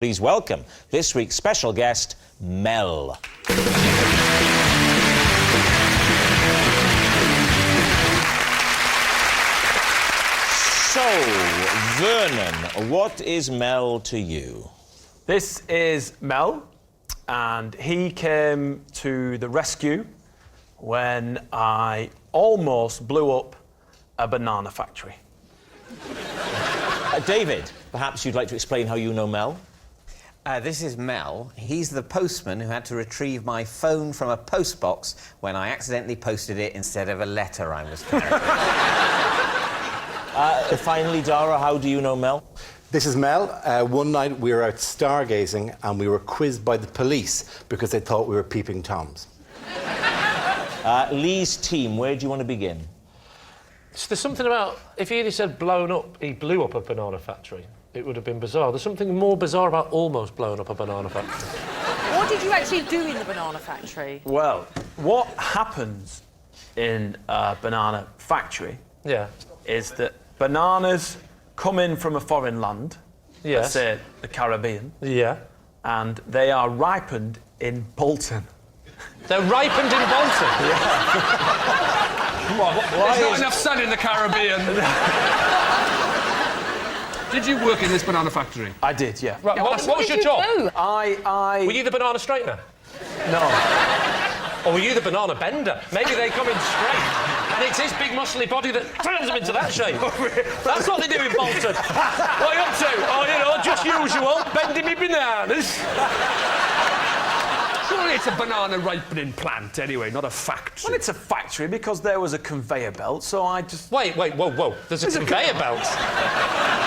Please welcome this week's special guest, Mel. So, Vernon, what is Mel to you? This is Mel, and he came to the rescue when I almost blew up a banana factory. David, perhaps you'd like to explain how you know Mel? This is Mel. He's the postman who had to retrieve my phone from a postbox when I accidentally posted it instead of a letter I was carrying. Finally, Dara, how do you know Mel? This is Mel. One night we were out stargazing and we were quizzed by the police because they thought we were peeping Toms. Lee's team, where do you want to begin? So there's something about, if he had said blown up, he blew up a banana factory, it would have been bizarre. There's something more bizarre about almost blowing up a banana factory. What did you actually do in the banana factory? Well, what happens in a banana factory is that bananas come in from a foreign land, let's say the Caribbean, and they are ripened in Bolton. They're ripened in Bolton? There's not enough sun in the Caribbean. Did you work in this banana factory? I did, yeah. Right, what was your job? Do? Were you the banana straightener? No. Or were you the banana bender? Maybe they come in straight, and it's his big muscly body that turns them into that shape. That's what they do in Bolton. What are you up to? Oh, you know, just usual, bending me bananas. Surely it's a banana ripening plant, anyway, not a factory. Well, it's a factory because there was a conveyor belt, so I just... Wait, whoa. There's a conveyor belt.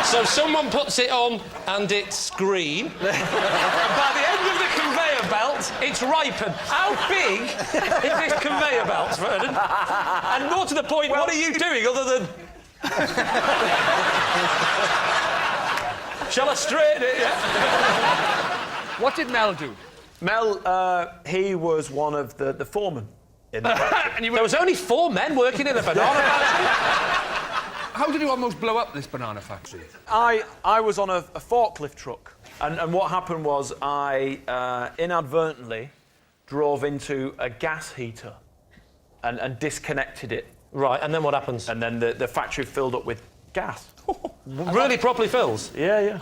So someone puts it on and it's green. And by the end of the conveyor belt, it's ripened. How big is this conveyor belt, Vernon? And more to the point, what are you doing other than... Shall I straighten it? Yeah? What did Mel do? Mel, he was one of the foremen in the factory. There was only 4 men working in a banana factory. How did you almost blow up this banana factory? I was on a forklift truck, and what happened was I inadvertently drove into a gas heater and disconnected it. Right, and then what happens? And then the factory filled up with gas. Really properly fills? Yeah.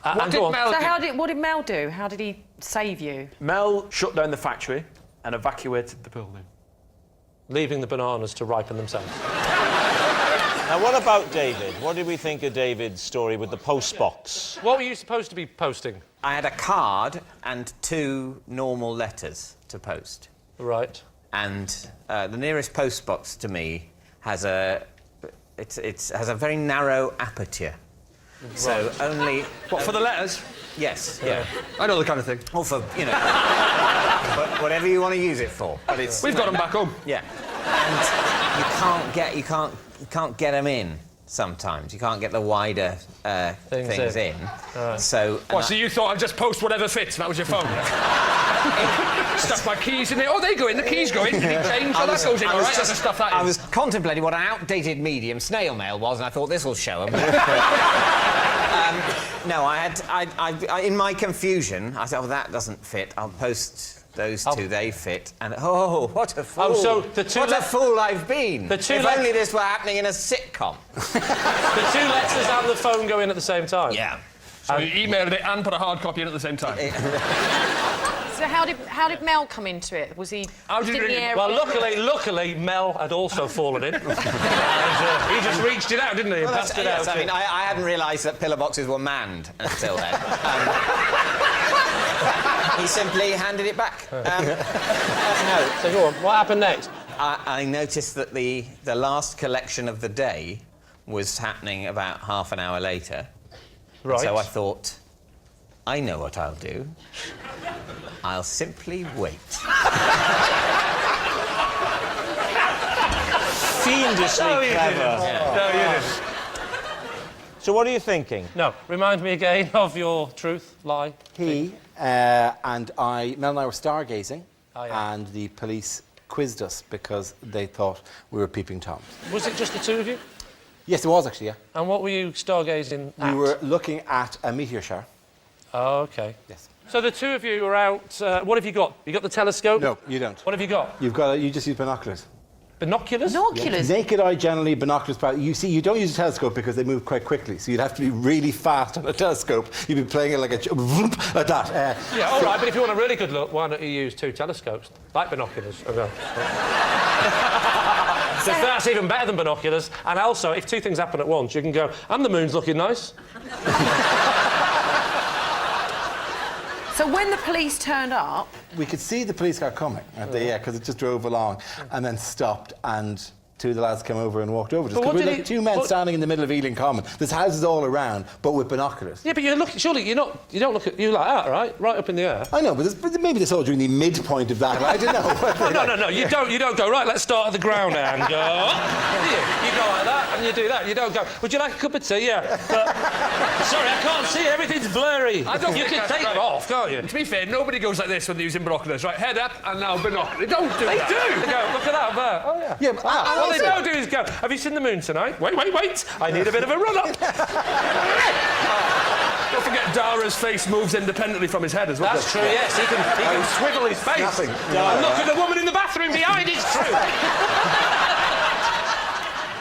What did Mel do? What did Mel do? How did he save you? Mel shut down the factory and evacuated the building. Leaving the bananas to ripen themselves. Now, what about David? What did we think of David's story with the postbox? What were you supposed to be posting? I had a card and 2 normal letters to post. Right. And the nearest postbox to me has a very narrow aperture. Right. So only... What, for the letters? Yes, yeah. I know the kind of thing. Or for, you know, whatever you want to use it for. But it's... We've got them back home. Yeah. And you can't get them in sometimes. You can't get the wider things in. So... What, so you thought I'd just post whatever fits, and that was your phone? Stuff my keys in there. Oh, they go in, the keys go in. Did it change? Oh, that goes in, all right, that's the stuff that is. I was contemplating what an outdated medium snail mail was, and I thought this will show them. No, I in my confusion, I said, oh, that doesn't fit. I'll post those 2, they fit. And, oh, what a fool. Oh, so the 2... What a fool I've been. If only this were happening in a sitcom. The 2 letters and the phone go in at the same time? Yeah. So you emailed it and put a hard copy in at the same time? So how did Mel come into it? Was he... How did he... Well, luckily, Mel had also fallen in. He just reached it out, didn't he? And passed it out. I mean, I hadn't realised that pillar boxes were manned until then. He simply handed it back. So go on, what happened next? I noticed that the last collection of the day was happening about half an hour later. Right. So I thought, I know what I'll do. I'll simply wait. Fiendishly clever. No, you didn't. So what are you thinking? No, remind me again of your truth, lie. Mel and I were stargazing, and the police quizzed us because they thought we were peeping Toms. Was it just the 2 of you? Yes, it was actually, yeah. And what were you stargazing at? We were looking at a meteor shower. Oh, OK. Yes. So the two of you are out... what have you got? You got the telescope? No, you don't. What have you got? You just use binoculars. Binoculars? Binoculars? Naked eye, generally, binoculars. You see, you don't use a telescope because they move quite quickly, so you'd have to be really fast on a telescope. You'd be playing it like like that. Yeah, all right, but if you want a really good look, why don't you use two telescopes, like binoculars? Okay. So that's even better than binoculars. And also, if two things happen at once, you can go, and the moon's looking nice. So when the police turned up... We could see the police car coming, because it just drove along and then stopped, and two of the lads came over and walked over. Because we're like two men standing in the middle of Ealing Common. There's houses all around, but with binoculars. Yeah, but surely you don't look at you like that, right? Right up in the air. I know, but maybe they saw during the midpoint of that. I don't know. No. You don't go, right, let's start at the ground and go... You go like that and you do that. You don't go, would you like a cup of tea? Yeah. But, sorry, I can't see. Everything's blurry. You can take them off, can't you? To be fair, nobody goes like this when they're using binoculars. Right, head up and now binoculars. They don't do that. They do. They go, look at that there. Oh, yeah. Yeah, but what they don't do is go, have you seen the moon tonight? Wait. I need a bit of a run-up. Don't forget Dara's face moves independently from his head as well. That's true, yes. He can swivel his face. And look at the woman in the bathroom behind, it's true.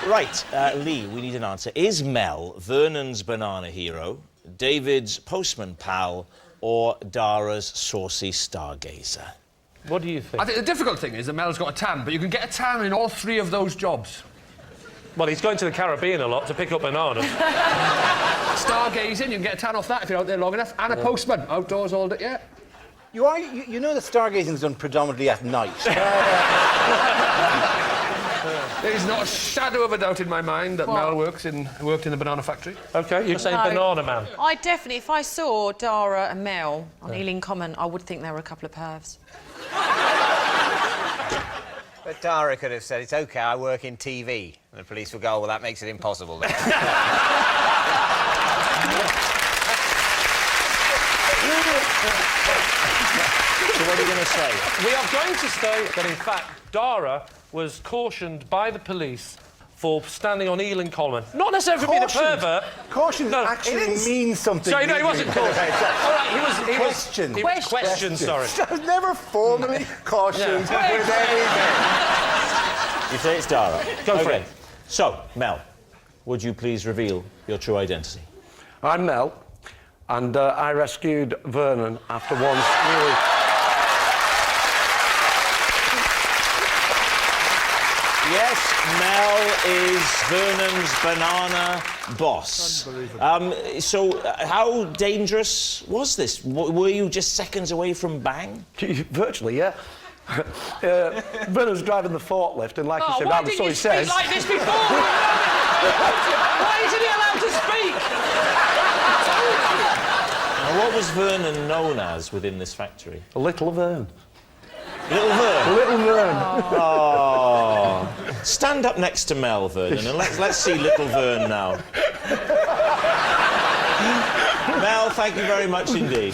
Right, Lee, we need an answer. Is Mel Vernon's banana hero, David's postman pal, or Dara's saucy stargazer? What do you think? I think the difficult thing is that Mel's got a tan, but you can get a tan in all three of those jobs. Well, he's going to the Caribbean a lot to pick up bananas. Stargazing, you can get a tan off that if you're out there long enough. And a postman, outdoors all day, yeah. You know that stargazing is done predominantly at night. There's not a shadow of a doubt in my mind that Mel worked in the banana factory. OK, you're saying banana man. I definitely, if I saw Dara and Mel on Ealing Common, I would think they were a couple of pervs. But Dara could have said, it's OK, I work in TV. And the police would go, well, that makes it impossible then. So what are you going to say? We are going to say that, in fact, Dara was cautioned by the police for standing on Ealing Common. Not necessarily for being a pervert. Caution actually means something. Sorry, no, he wasn't cautioned. All right, he was questioned, sorry. I was never formally cautioned with anything. You say it's Dara. Go for it. So, Mel, would you please reveal your true identity? I'm Mel, and I rescued Vernon after once really... Yes, Mel is Vernon's banana boss. So, how dangerous was this? Were you just seconds away from bang? Virtually, yeah. Vernon's driving the forklift, and like you said, why didn't you speak like this before? Why isn't he allowed to speak? Now, what was Vernon known as within this factory? Little Vern. Little Vern? Little Vern. Oh. Stand up next to Mel, Vernon, and let's see Little Vern now. Mel, thank you very much indeed.